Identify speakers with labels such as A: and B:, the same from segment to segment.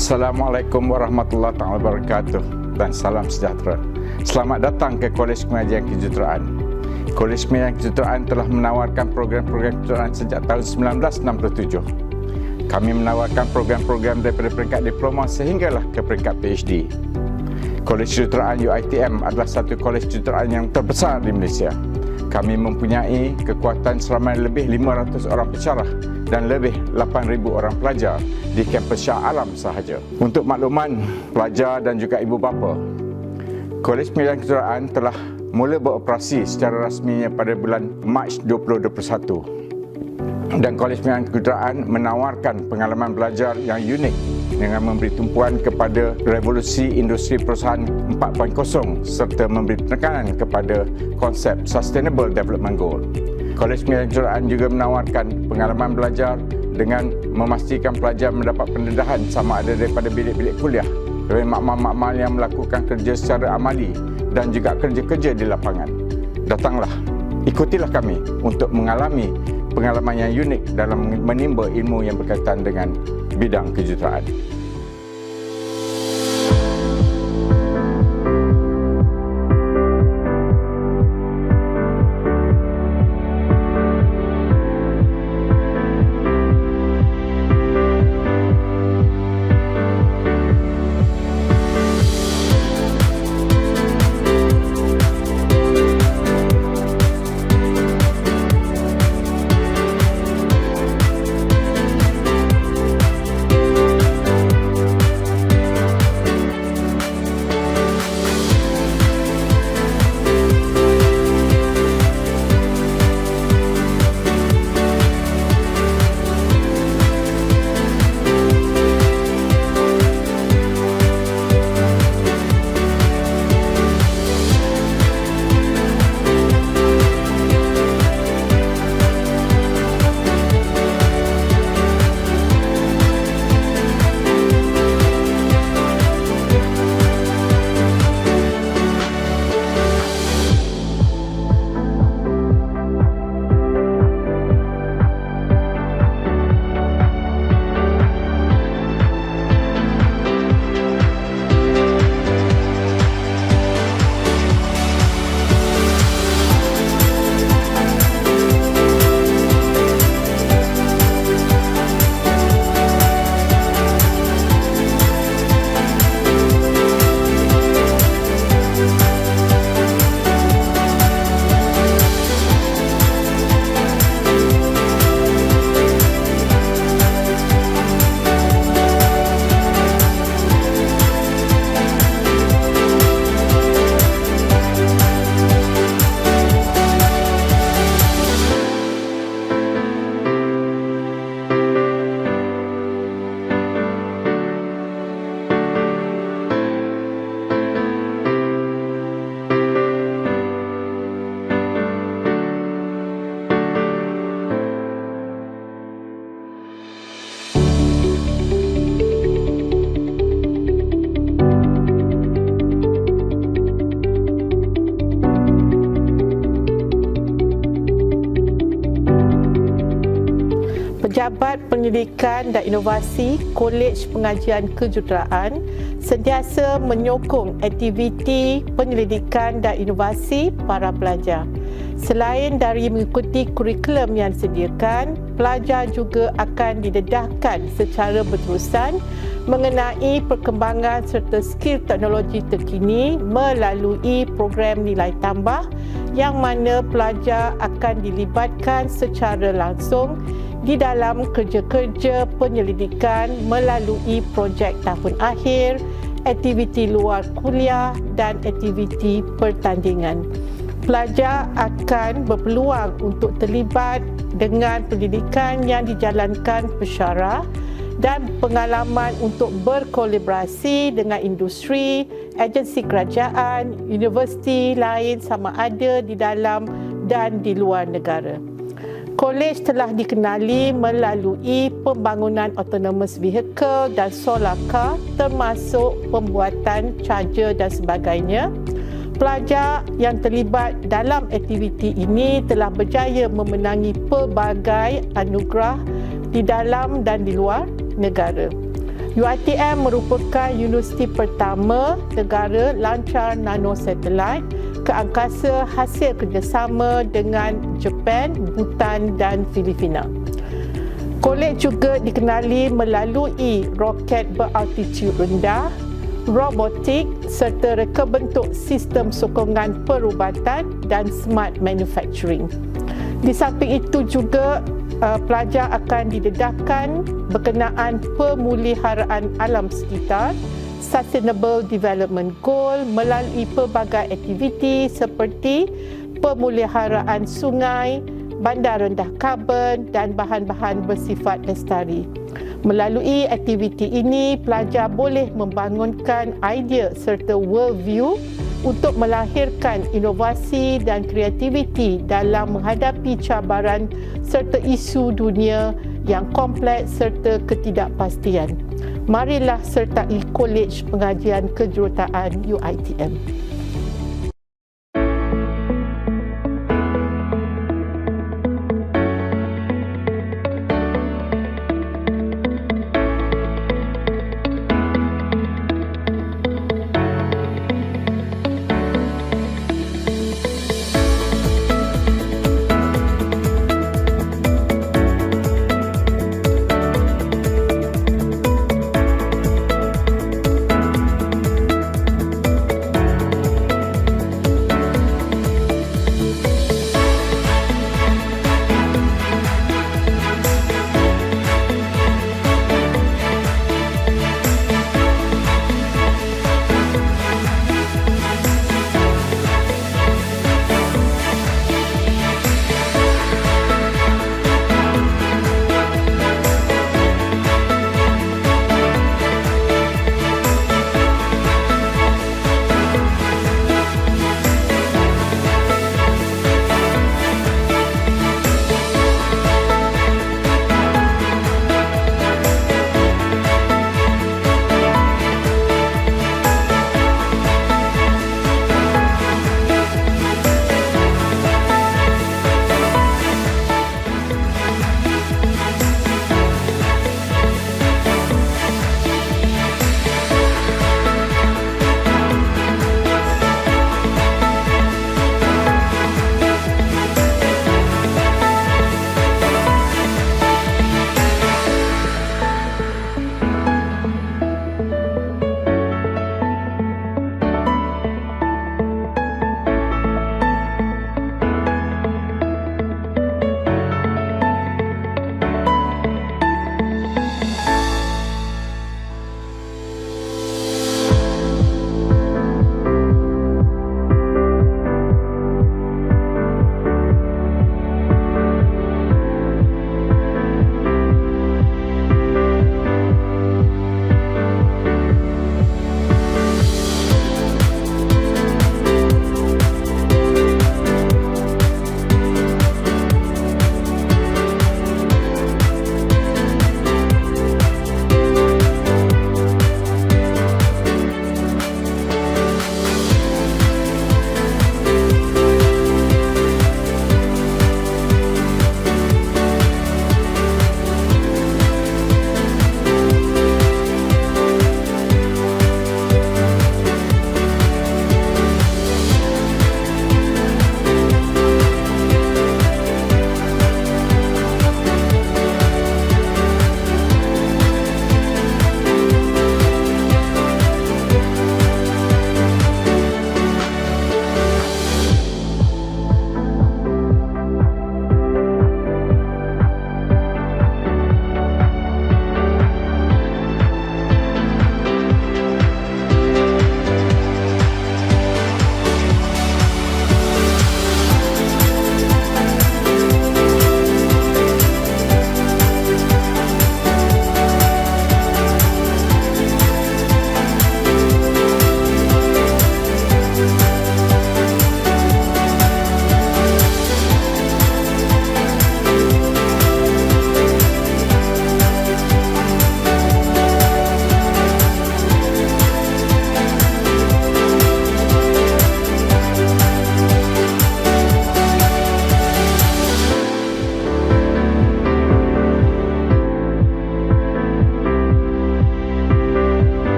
A: Assalamualaikum warahmatullahi wabarakatuh dan salam sejahtera. Selamat datang ke Kolej Pengajian Kejuruteraan. Kolej Pengajian Kejuruteraan telah menawarkan program-program kejuruteraan sejak tahun 1967. Kami menawarkan program-program daripada peringkat diploma sehinggalah ke peringkat PhD. Kolej Kejuruteraan UiTM adalah satu kolej kejuruteraan yang terbesar di Malaysia. Kami mempunyai kekuatan seramai lebih 500 orang pensyarah dan lebih 8,000 orang pelajar di kampus Shah Alam sahaja. Untuk makluman pelajar dan juga ibu bapa, Kolej Pengajian Kejuruteraan telah mula beroperasi secara rasminya pada bulan Mac 2021. Dan Kolej Pengajian Kejuruteraan menawarkan pengalaman belajar yang unik dengan memberi tumpuan kepada revolusi industri perusahaan 4.0 serta memberi penekanan kepada konsep Sustainable Development Goal. Kolej Pengajian Kejuruteraan juga menawarkan pengalaman belajar dengan memastikan pelajar mendapat pendedahan sama ada daripada bilik-bilik kuliah, dari makmal-makmal yang melakukan kerja secara amali dan juga kerja-kerja di lapangan. Datanglah, ikutilah kami untuk mengalami pengalaman yang unik dalam menimba ilmu yang berkaitan dengan bidang kejuruteraan.
B: Pejabat Pendidikan dan Inovasi Kolej Pengajian Kejuruteraan sentiasa menyokong aktiviti penyelidikan dan inovasi para pelajar. Selain dari mengikuti kurikulum yang disediakan, pelajar juga akan didedahkan secara berterusan mengenai perkembangan serta skill teknologi terkini melalui program nilai tambah yang mana pelajar akan dilibatkan secara langsung di dalam kerja-kerja penyelidikan melalui projek tahun akhir, aktiviti luar kuliah dan aktiviti pertandingan. Pelajar akan berpeluang untuk terlibat dengan pendidikan yang dijalankan pensyarah dan pengalaman untuk berkolaborasi dengan industri, agensi kerajaan, universiti lain sama ada di dalam dan di luar negara. Kolej telah dikenali melalui pembangunan autonomous vehicle dan solar car termasuk pembuatan charger dan sebagainya. Pelajar yang terlibat dalam aktiviti ini telah berjaya memenangi pelbagai anugerah di dalam dan di luar negara. UiTM merupakan universiti pertama negara lancar nanosatelit ke angkasa hasil kerjasama dengan Jepun, Bhutan dan Filipina. Kolej juga dikenali melalui roket beraltitude rendah, robotik serta reka bentuk sistem sokongan perubatan dan smart manufacturing. Di samping itu juga pelajar akan didedahkan berkenaan pemeliharaan alam sekitar, Sustainable Development Goal melalui pelbagai aktiviti seperti pemeliharaan sungai, bandar rendah karbon dan bahan-bahan bersifat lestari. Melalui aktiviti ini, pelajar boleh membangunkan idea serta worldview untuk melahirkan inovasi dan kreativiti dalam menghadapi cabaran serta isu dunia yang kompleks serta ketidakpastian. Marilah sertai Kolej Pengajian Kejuruteraan UiTM.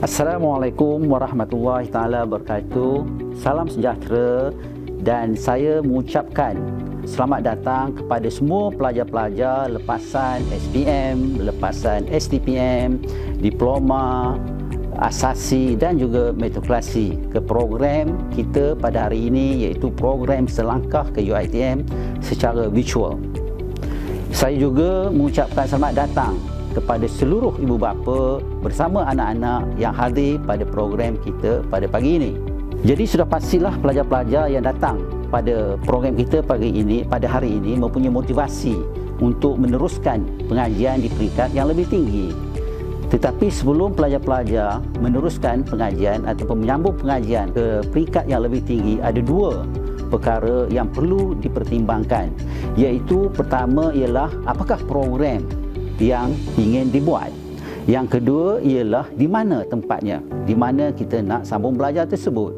C: Assalamualaikum warahmatullahi taala wabarakatuh. Salam sejahtera dan saya mengucapkan selamat datang kepada semua pelajar-pelajar lepasan SPM, lepasan STPM, diploma, asasi dan juga matrikulasi ke program kita pada hari ini, iaitu program Selangkah ke UiTM secara virtual. Saya juga mengucapkan selamat datang kepada seluruh ibu bapa bersama anak-anak yang hadir pada program kita pada pagi ini. Jadi sudah pastilah pelajar-pelajar yang datang pada program kita pada hari ini mempunyai motivasi untuk meneruskan pengajian di peringkat yang lebih tinggi. Tetapi sebelum pelajar-pelajar meneruskan pengajian ataupun menyambung pengajian ke peringkat yang lebih tinggi, ada dua perkara yang perlu dipertimbangkan, iaitu pertama ialah apakah program yang ingin dibuat. Yang kedua ialah di mana tempatnya, di mana kita nak sambung belajar tersebut.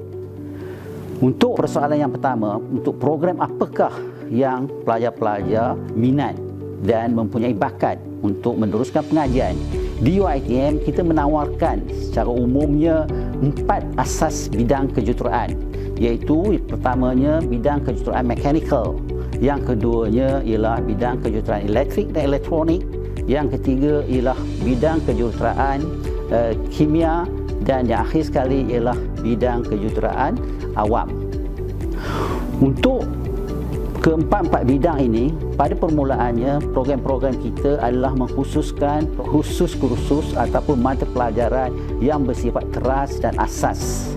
C: Untuk persoalan yang pertama, untuk program apakah yang pelajar-pelajar minat dan mempunyai bakat untuk meneruskan pengajian. Di UiTM kita menawarkan secara umumnya 4 asas bidang kejuruteraan, iaitu pertamanya bidang kejuruteraan mechanical, yang keduanya ialah bidang kejuruteraan elektrik dan elektronik, yang ketiga ialah bidang kejuruteraan kimia, dan yang akhir sekali ialah bidang kejuruteraan awam. Untuk keempat-empat bidang ini, pada permulaannya program-program kita adalah mengkhususkan kursus ataupun mata pelajaran yang bersifat teras dan asas.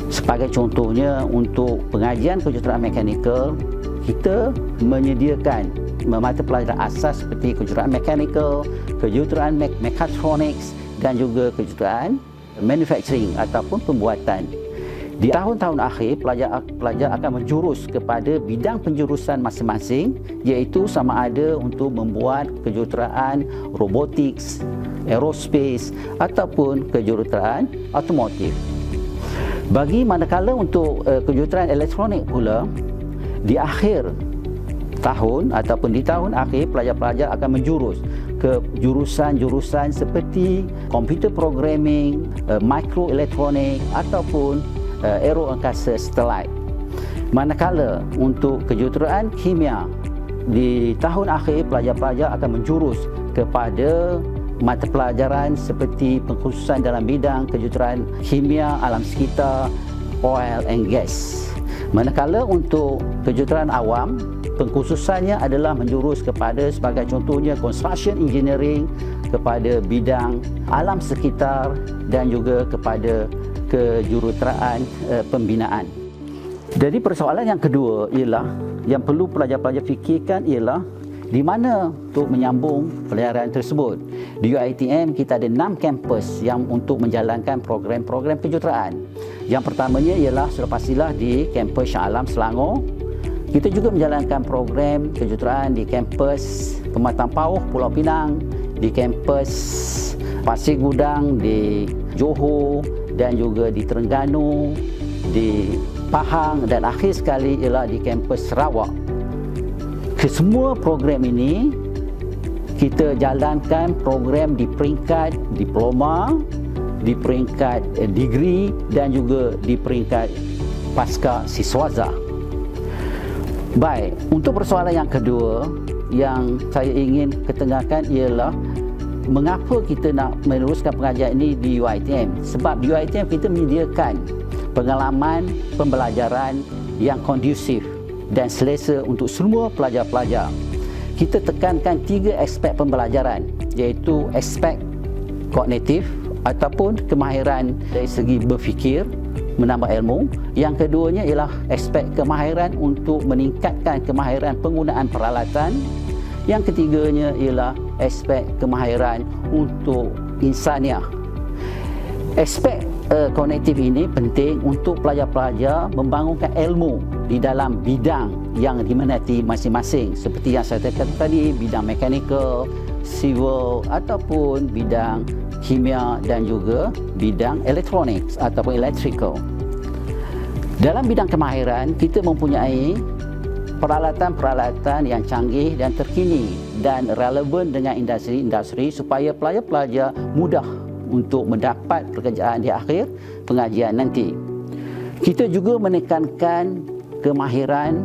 C: Sebagai contohnya, untuk pengajian kejuruteraan mechanical, kita menyediakan mata pelajaran asas seperti kejuruteraan mechanical, kejuruteraan mechatronics dan juga kejuruteraan manufacturing ataupun pembuatan. Di tahun-tahun akhir, pelajar akan menjurus kepada bidang penjurusan masing-masing, iaitu sama ada untuk membuat kejuruteraan robotics, aerospace ataupun kejuruteraan automotif. Bagi manakala untuk kejuruteraan elektronik pula, di akhir tahun ataupun di tahun akhir, pelajar-pelajar akan menjurus ke jurusan-jurusan seperti computer programming, microelektronik ataupun aero angkasa satelit. Manakala untuk kejuruteraan kimia, di tahun akhir pelajar-pelajar akan menjurus kepada mata pelajaran seperti pengkhususan dalam bidang kejuruteraan kimia alam sekitar, oil and gas. Manakala untuk kejuruteraan awam, pengkhususannya adalah menjurus kepada sebagai contohnya construction engineering, kepada bidang alam sekitar dan juga kepada kejuruteraan pembinaan. Jadi persoalan yang kedua ialah yang perlu pelajar-pelajar fikirkan ialah di mana untuk menyambung pelajaran tersebut. Di UiTM kita ada 6 kampus yang untuk menjalankan program-program kejuruteraan. Yang pertamanya ialah sudah pastilah di kampus Shah Alam Selangor. Kita juga menjalankan program kejuruteraan di kampus Pematang Pauh Pulau Pinang, di kampus Pasir Gudang di Johor dan juga di Terengganu, di Pahang, dan akhir sekali ialah di kampus Sarawak. Kesemua program ini kita jalankan program di peringkat diploma, di peringkat degree dan juga di peringkat pasca siswaza. Baik, untuk persoalan yang kedua yang saya ingin ketengahkan ialah mengapa kita nak meneruskan pengajian ini di UiTM. Sebab di UiTM kita menyediakan pengalaman pembelajaran yang kondusif dan selesa untuk semua pelajar-pelajar. Kita tekankan 3 aspek pembelajaran, iaitu aspek kognitif ataupun kemahiran dari segi berfikir, menambah ilmu. Yang keduanya ialah aspek kemahiran untuk meningkatkan kemahiran penggunaan peralatan. Yang ketiganya ialah aspek kemahiran untuk insaniah. Aspek kognitif ini penting untuk pelajar-pelajar membangunkan ilmu di dalam bidang yang diminati masing-masing, seperti yang saya katakan tadi, bidang mechanical, civil ataupun bidang kimia dan juga bidang elektronik ataupun electrical. Dalam bidang kemahiran, kita mempunyai peralatan-peralatan yang canggih dan terkini dan relevan dengan industri-industri supaya pelajar-pelajar mudah untuk mendapat pekerjaan di akhir pengajian nanti. Kita juga menekankan kemahiran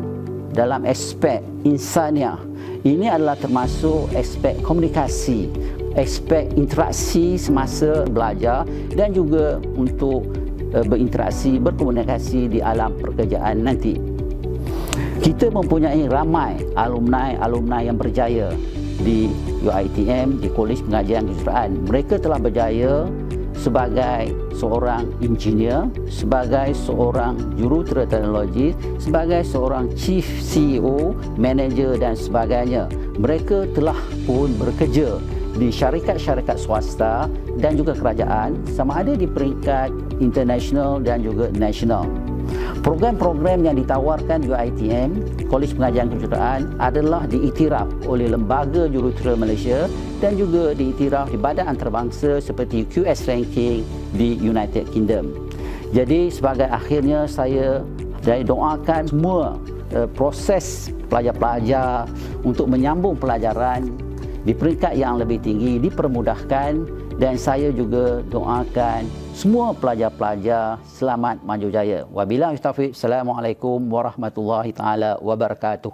C: dalam aspek insaniah. Ini adalah termasuk aspek komunikasi, aspek interaksi semasa belajar dan juga untuk berinteraksi, berkomunikasi di alam pekerjaan nanti. Kita mempunyai ramai alumni yang berjaya di UiTM, di Kolej Pengajian Kejuruteraan. Mereka telah berjaya sebagai seorang engineer, sebagai seorang jurutera teknologi, sebagai seorang chief CEO, manager dan sebagainya. Mereka telah pun bekerja di syarikat-syarikat swasta dan juga kerajaan, sama ada di peringkat international dan juga nasional. Program-program yang ditawarkan UiTM, Kolej Pengajian Kejuruteraan, adalah diiktiraf oleh Lembaga Jurutera Malaysia dan juga diiktiraf di badan antarabangsa seperti QS Ranking di United Kingdom. Jadi sebagai akhirnya saya doakan semua proses pelajar-pelajar untuk menyambung pelajaran di peringkat yang lebih tinggi dipermudahkan, dan saya juga doakan semua pelajar-pelajar selamat maju jaya. Wabillahi taufiq. Assalamualaikum warahmatullahi taala wabarakatuh.